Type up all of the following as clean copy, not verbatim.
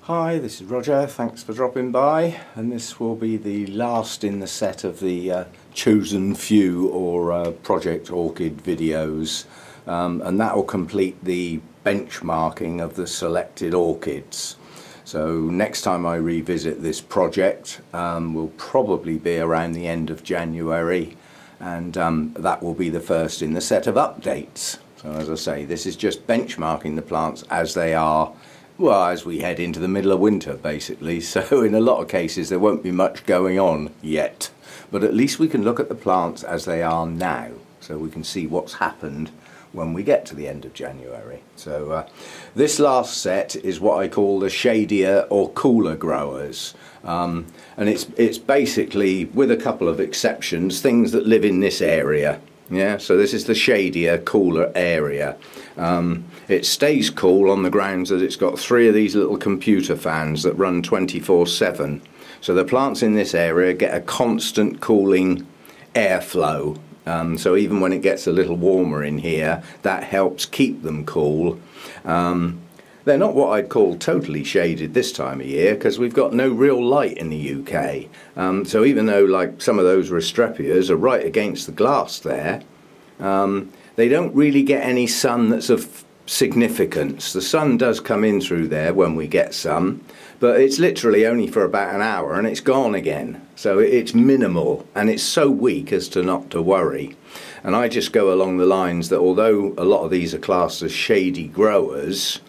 Hi, this is Roger, thanks for dropping by, and this will be the last in the set of the chosen few or Project Orchid videos, and that will complete the benchmarking of the selected orchids. So next time I revisit this project will probably be around the end of January, and that will be the first in the set of updates. So as I say, this is just benchmarking the plants as they are, well, as we head into the middle of winter basically. So in a lot of cases there won't be much going on yet, but at least we can look at the plants as they are now, so we can see what's happened when we get to the end of January. So this last set is what I call the Shadier or cooler growers, and it's basically, with a couple of exceptions, things that live in this area. Yeah, so this is the shadier, cooler area. It stays cool on the grounds that it's got 3 of these little computer fans that run 24/7. So the plants in this area get a constant cooling airflow. So even when it gets a little warmer in here, that helps keep them cool. They're not what I'd call totally shaded this time of year, because we've got no real light in the UK. So even though like some of those Restrepias are right against the glass there, they don't really get any sun that's of significance. The sun does come in through there when we get some, but it's literally only for about an hour and it's gone again. So it's minimal and it's so weak as to not to worry. And I just go along the lines that although a lot of these are classed as shady growers,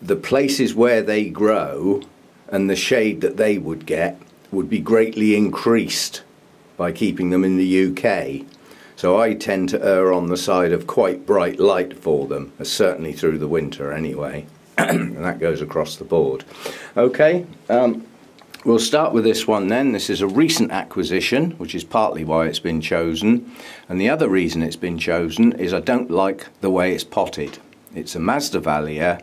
the places where they grow and the shade that they would get would be greatly increased by keeping them in the UK. So I tend to err on the side of quite bright light for them, certainly through the winter anyway. And that goes across the board. Okay, we'll start with this one then. This is a recent acquisition, which is partly why it's been chosen. And the other reason it's been chosen is I don't like the way it's potted. It's a Masdevallia,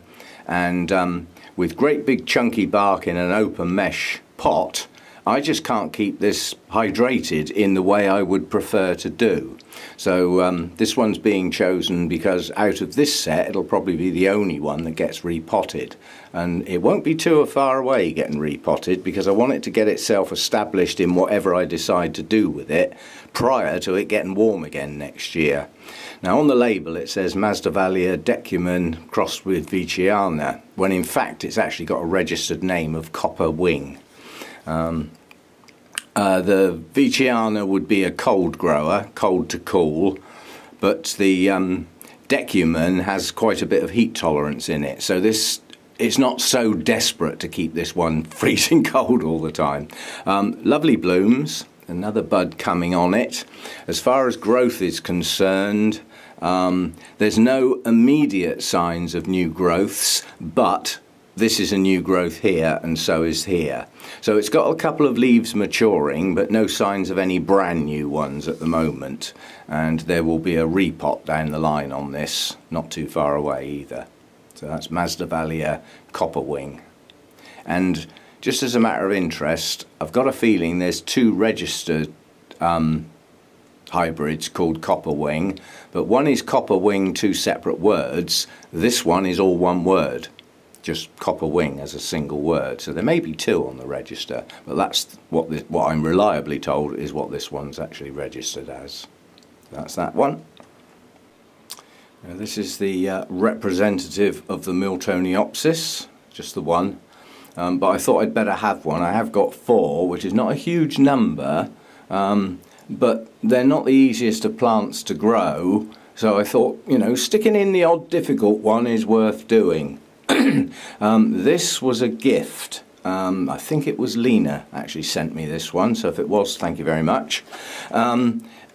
and with great big chunky bark in an open mesh pot, I just can't keep this hydrated in the way I would prefer to do. So this one's being chosen because out of this set it'll probably be the only one that gets repotted, and it won't be too far away getting repotted, because I want it to get itself established in whatever I decide to do with it prior to it getting warm again next year. Now on the label it says Masdevallia decuman crossed with Veitchiana, when in fact it's actually got a registered name of copper wing. The Veitchiana would be a cold grower, cold to cool, but the decuman has quite a bit of heat tolerance in it, so it's not so desperate to keep this one freezing cold all the time. Lovely blooms, another bud coming on it. As far as growth is concerned, there's no immediate signs of new growths, but this is a new growth here and so is here. So it's got a couple of leaves maturing, but no signs of any brand new ones at the moment. And there will be a repot down the line on this, not too far away either. So that's Masdevallia copperwing. And just as a matter of interest, I've got a feeling there's 2 registered hybrids called copperwing, but one is copperwing 2 separate words. This one is all one word, just copperwing as a single word. So there may be 2 on the register, but that's what I'm reliably told is what this one's actually registered as. That's that one. Now this is the representative of the Miltoniopsis, just the one. But I thought I'd better have one. I have got 4, which is not a huge number, but they're not the easiest of plants to grow. So I thought, you know, sticking in the odd difficult one is worth doing. This was a gift. I think it was Lena actually sent me this one, so if it was, thank you very much.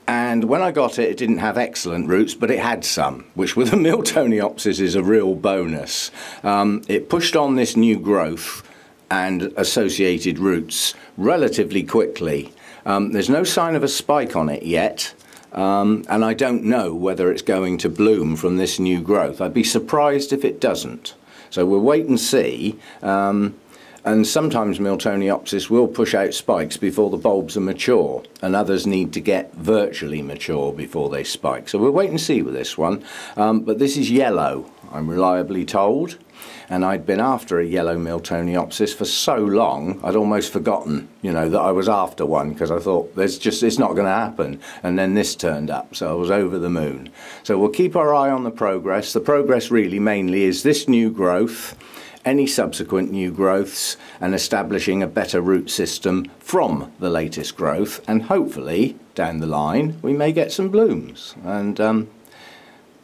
And when I got it, it didn't have excellent roots, but it had some, which with a Miltoniopsis is a real bonus. It pushed on this new growth and associated roots relatively quickly. There's no sign of a spike on it yet, and I don't know whether it's going to bloom from this new growth. I'd be surprised if it doesn't. So we'll wait and see. And sometimes Miltoniopsis will push out spikes before the bulbs are mature, and others need to get virtually mature before they spike. So we'll wait and see with this one. But this is yellow, I'm reliably told. And I'd been after a yellow Miltoniopsis for so long, I'd almost forgotten, you know, that I was after one, because I thought, it's not going to happen. And then this turned up, so I was over the moon. So we'll keep our eye on the progress. The progress really mainly is this new growth, any subsequent new growths, and establishing a better root system from the latest growth. And hopefully, down the line, we may get some blooms. And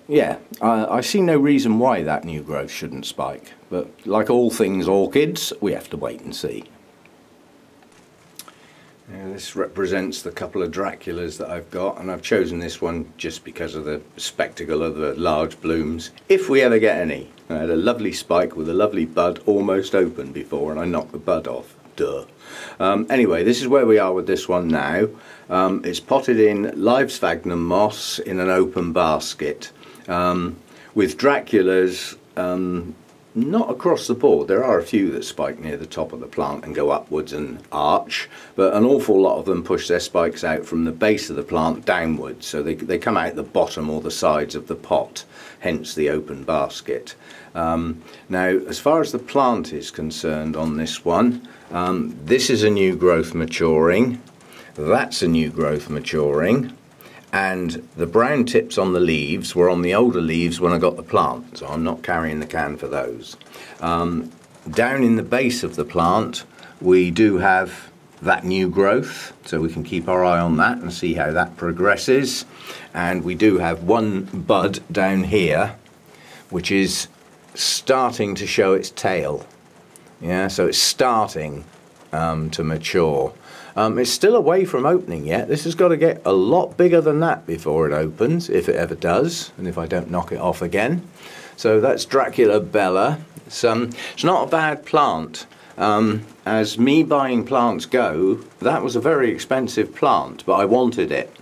yeah, I see no reason why that new growth shouldn't spike, but like all things orchids, we have to wait and see. Now, this represents the couple of Draculas that I've got, and I've chosen this one just because of the spectacle of the large blooms, if we ever get any. I had a lovely spike with a lovely bud almost open before, and I knocked the bud off. Duh. Anyway, this is where we are with this one now. It's potted in live sphagnum moss in an open basket. With Draculas, not across the board. There are a few that spike near the top of the plant and go upwards and arch, but an awful lot of them push their spikes out from the base of the plant downwards, so they come out the bottom or the sides of the pot, hence the open basket. Now, as far as the plant is concerned on this one, this is a new growth maturing, that's a new growth maturing, and the brown tips on the leaves were on the older leaves when I got the plant, so I'm not carrying the can for those. Down in the base of the plant we do have that new growth, so we can keep our eye on that and see how that progresses. And we do have one bud down here which is starting to show its tail. Yeah, so it's starting to mature. It's still away from opening yet. This has got to get a lot bigger than that before it opens, if it ever does, and if I don't knock it off again. So that's Dracula bela. It's not a bad plant. As me buying plants go, that was a very expensive plant, but I wanted it.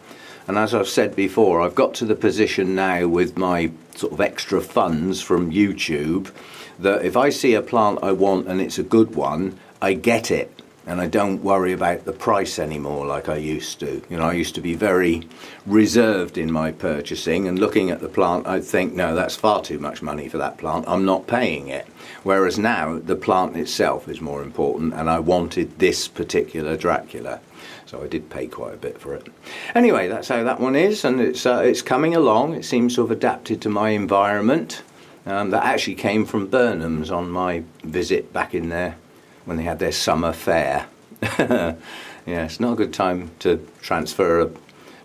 And as I've said before, I've got to the position now with my sort of extra funds from YouTube that if I see a plant I want and it's a good one, I get it. And I don't worry about the price anymore like I used to. You know, I used to be very reserved in my purchasing, and looking at the plant I'd think, no, that's far too much money for that plant, I'm not paying it. Whereas now the plant itself is more important, and I wanted this particular Dracula. So I did pay quite a bit for it. Anyway, that's how that one is, and it's coming along. It seems to have adapted to my environment. That actually came from Burnham's on my visit back in there when they had their summer fair. Yeah, it's not a good time to transfer a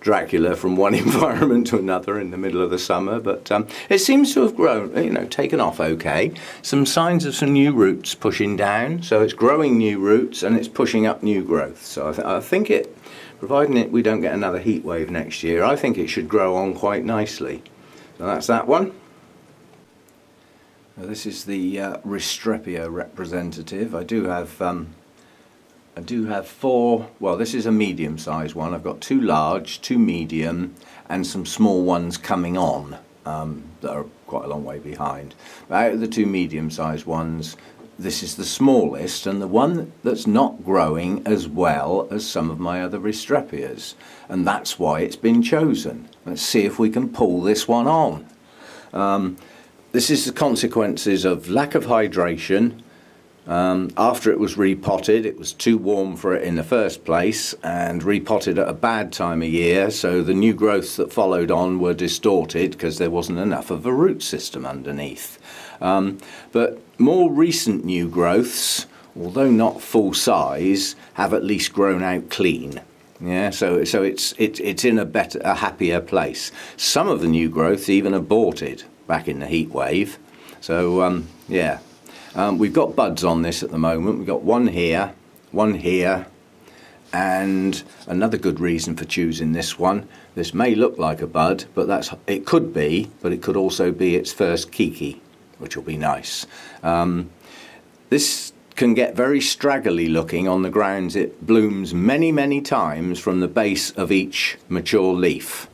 Dracula from one environment to another in the middle of the summer, but it seems to have grown, you know, taken off okay. Some signs of some new roots pushing down, so it's growing new roots and it's pushing up new growth. So I think it, providing we don't get another heat wave next year, I think it should grow on quite nicely. So that's that one. Now, this is the Restrepia representative. I do have four. Well, this is a medium-sized one. I've got two large, two medium, and some small ones coming on that are quite a long way behind. But out of the two medium-sized ones, this is the smallest and the one that's not growing as well as some of my other Restrepias, and that's why it's been chosen. Let's see if we can pull this one on. This is the consequences of lack of hydration. After it was repotted, it was too warm for it in the first place, and repotted at a bad time of year, so the new growths that followed on were distorted because there wasn't enough of a root system underneath. But more recent new growths, although not full size, have at least grown out clean. Yeah, so it's in a happier place. Some of the new growths even aborted back in the heat wave. So yeah, we've got buds on this at the moment. We've got one here, and another good reason for choosing this one. This may look like a bud, but it could be, but it could also be its first kiki, which will be nice. This can get very straggly looking on the grounds it blooms many times from the base of each mature leaf.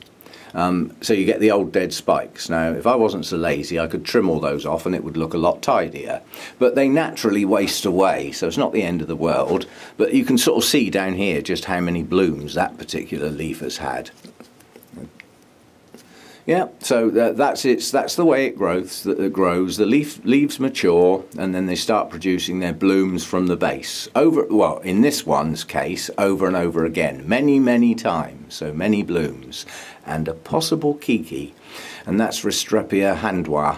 So you get the old dead spikes. Now, if I wasn't so lazy, I could trim all those off and it would look a lot tidier. But they naturally waste away, so it's not the end of the world. But you can sort of see down here just how many blooms that particular leaf has had. Yeah, so that's the way it grows. The leaves mature, and then they start producing their blooms from the base. Well, in this one's case, over and over again, many times. So many blooms, and a possible kiki, and that's Restrepia handwa.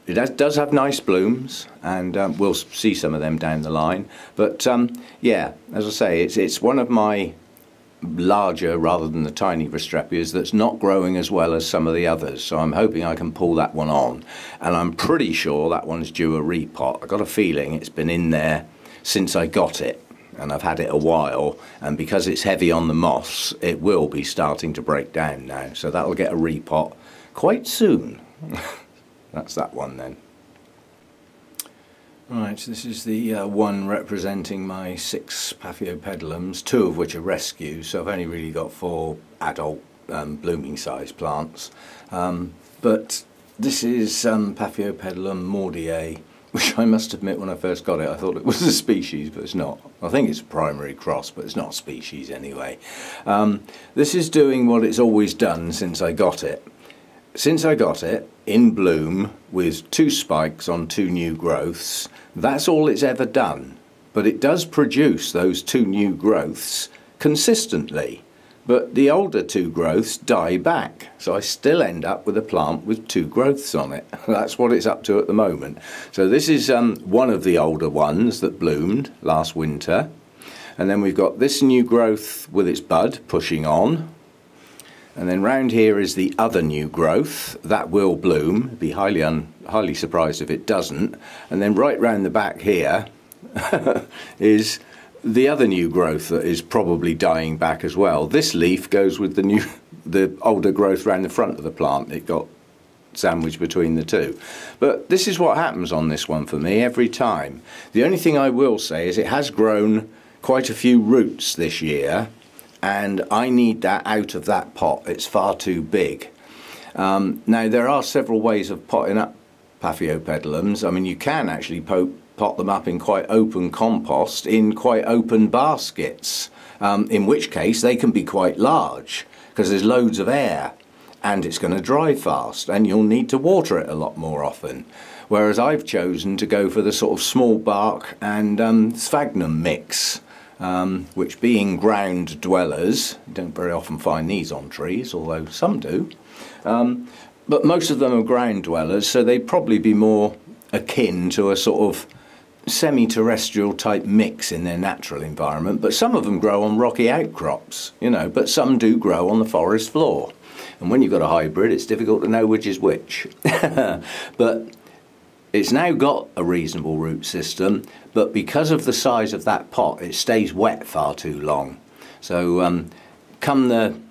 It does have nice blooms, and we'll see some of them down the line. But yeah, as I say, it's one of my larger rather than the tiny Restrepias that's not growing as well as some of the others, so I'm hoping I can pull that one on, and I'm pretty sure that one's due a repot. I've got a feeling it's been in there since I got it, and I've had it a while, and because it's heavy on the moss it will be starting to break down now, so that'll get a repot quite soon. That's that one then. Right, so this is the one representing my 6 Paphiopedilums, 2 of which are rescues, so I've only really got 4 adult blooming size plants. But this is Paphiopedilum moredi, which I must admit when I first got it I thought it was a species, but it's not. I think it's a primary cross, but it's not a species anyway. This is doing what it's always done since I got it. Since I got it in bloom with 2 spikes on 2 new growths, that's all it's ever done. But it does produce those 2 new growths consistently. But the older 2 growths die back, so I still end up with a plant with 2 growths on it. That's what it's up to at the moment. So this is one of the older ones that bloomed last winter. And then we've got this new growth with its bud pushing on. And then round here is the other new growth that will bloom. Be highly surprised if it doesn't. And then right round the back here is the other new growth that is probably dying back as well. This leaf goes with the older growth round the front of the plant. It got sandwiched between the 2. But this is what happens on this one for me every time. The only thing I will say is it has grown quite a few roots this year, and I need that out of that pot. It's far too big. Now there are several ways of potting up Paphiopedilums. I mean, you can actually pot them up in quite open compost in quite open baskets, in which case they can be quite large because there's loads of air and it's going to dry fast and you'll need to water it a lot more often. Whereas I've chosen to go for the sort of small bark and sphagnum mix. Which being ground dwellers, you don't very often find these on trees, although some do, but most of them are ground dwellers, so they'd probably be more akin to a sort of semi-terrestrial type mix in their natural environment, but some of them grow on rocky outcrops, you know, but some do grow on the forest floor, and when you've got a hybrid it's difficult to know which is which. But it's now got a reasonable root system, but because of the size of that pot, it stays wet far too long. So come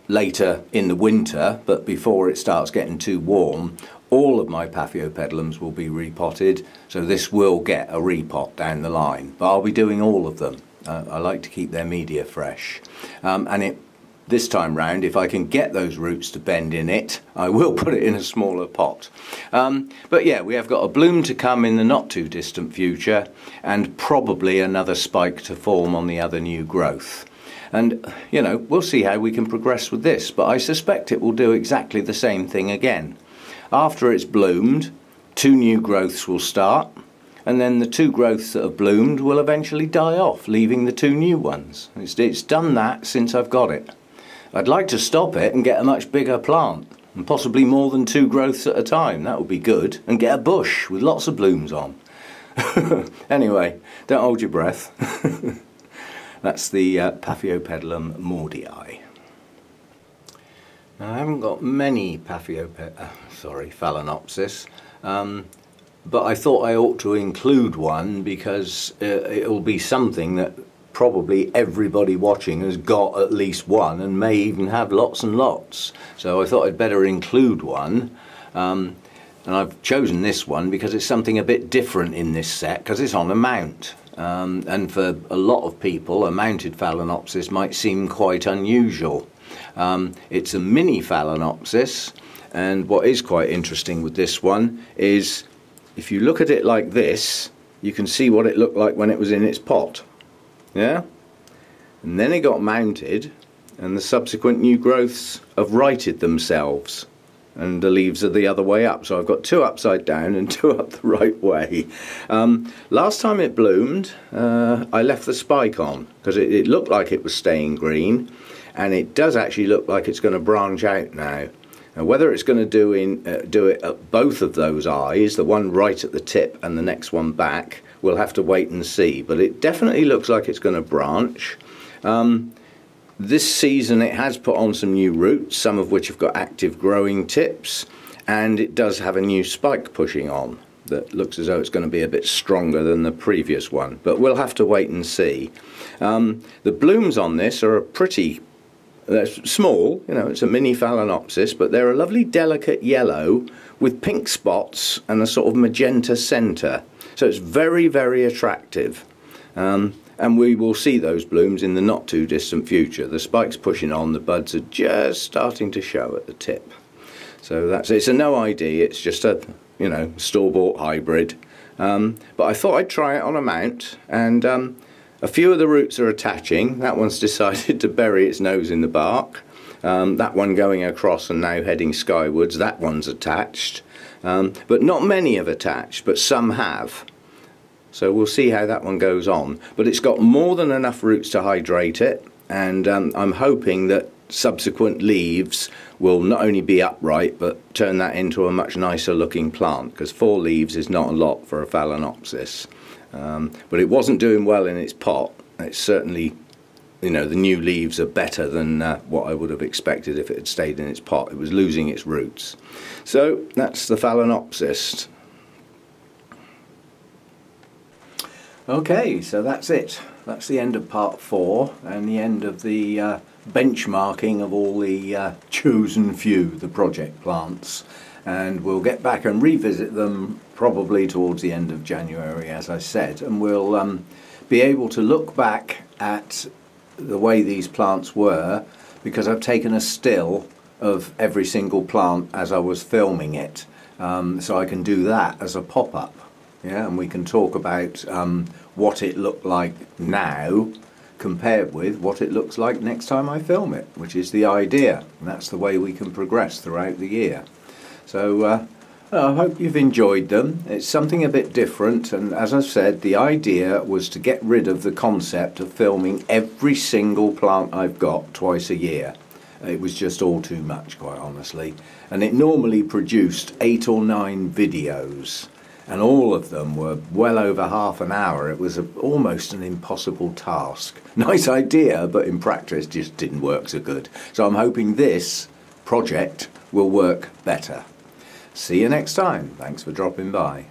later in the winter, but before it starts getting too warm, all of my Paphiopedilums will be repotted, so this will get a repot down the line. But I'll be doing all of them. I like to keep their media fresh. This time round, if I can get those roots to bend in it, I will put it in a smaller pot. But yeah, we have got a bloom to come in the not too distant future, and probably another spike to form on the other new growth. And, you know, we'll see how we can progress with this, but I suspect it will do exactly the same thing again. After it's bloomed, 2 new growths will start, and then the 2 growths that have bloomed will eventually die off, leaving the 2 new ones. It's done that since I've got it. I'd like to stop it and get a much bigger plant, and possibly more than 2 growths at a time. That would be good, and get a bush with lots of blooms on. Anyway, don't hold your breath. That's the Paphiopedilum moredi. Now, I haven't got many Phalaenopsis, but I thought I ought to include one because it'll be something that probably everybody watching has got at least one and may even have lots and lots. So I thought I'd better include one. And I've chosen this one because it's something a bit different in this set because it's on a mount. And for a lot of people, a mounted Phalaenopsis might seem quite unusual. It's a mini Phalaenopsis, and what is quite interesting with this one is if you look at it like this, you can see what it looked like when it was in its pot. Yeah? And then it got mounted, and the subsequent new growths have righted themselves, and the leaves are the other way up. So I've got two upside down and two up the right way. Last time it bloomed, I left the spike on because it looked like it was staying green, and it does actually look like it's going to branch out now. Now, whether it's going to do it at both of those eyes, the one right at the tip and the next one back, we'll have to wait and see. But it definitely looks like it's going to branch. This season it has put on some new roots, some of which have got active growing tips, and it does have a new spike pushing on that looks as though it's going to be a bit stronger than the previous one. But we'll have to wait and see. The blooms on this are they're small, you know, it's a mini Phalaenopsis, but they're a lovely delicate yellow with pink spots and a sort of magenta centre. So it's very, very attractive. And we will see those blooms in the not too distant future. The spike's pushing on, the buds are just starting to show at the tip. So it's a no ID, it's just a, you know, store-bought hybrid. But I thought I'd try it on a mount, and a few of the roots are attaching. That one's decided to bury its nose in the bark. That one going across and now heading skywards, that one's attached. But not many have attached, but some have. So we'll see how that one goes on. But it's got more than enough roots to hydrate it, and I'm hoping that subsequent leaves will not only be upright, but turn that into a much nicer looking plant, because 4 leaves is not a lot for a Phalaenopsis. But it wasn't doing well in its pot. It's certainly, you know, the new leaves are better than what I would have expected if it had stayed in its pot. It was losing its roots. So that's the Phalaenopsis. Okay, so that's it. That's the end of part 4 and the end of the benchmarking of all the chosen few, the project plants. And we'll get back and revisit them probably towards the end of January, as I said, and we'll be able to look back at the way these plants were, because I've taken a still of every single plant as I was filming it, so I can do that as a pop-up. Yeah, and we can talk about what it looked like now compared with what it looks like next time I film it, which is the idea, and that's the way we can progress throughout the year. So I hope you've enjoyed them. It's something a bit different, and as I've said, the idea was to get rid of the concept of filming every single plant I've got twice a year. It was just all too much, quite honestly, and it normally produced 8 or 9 videos, and all of them were well over half an hour. It was almost an impossible task. Nice idea, but in practice just didn't work so good. So I'm hoping this project will work better. See you next time. Thanks for dropping by.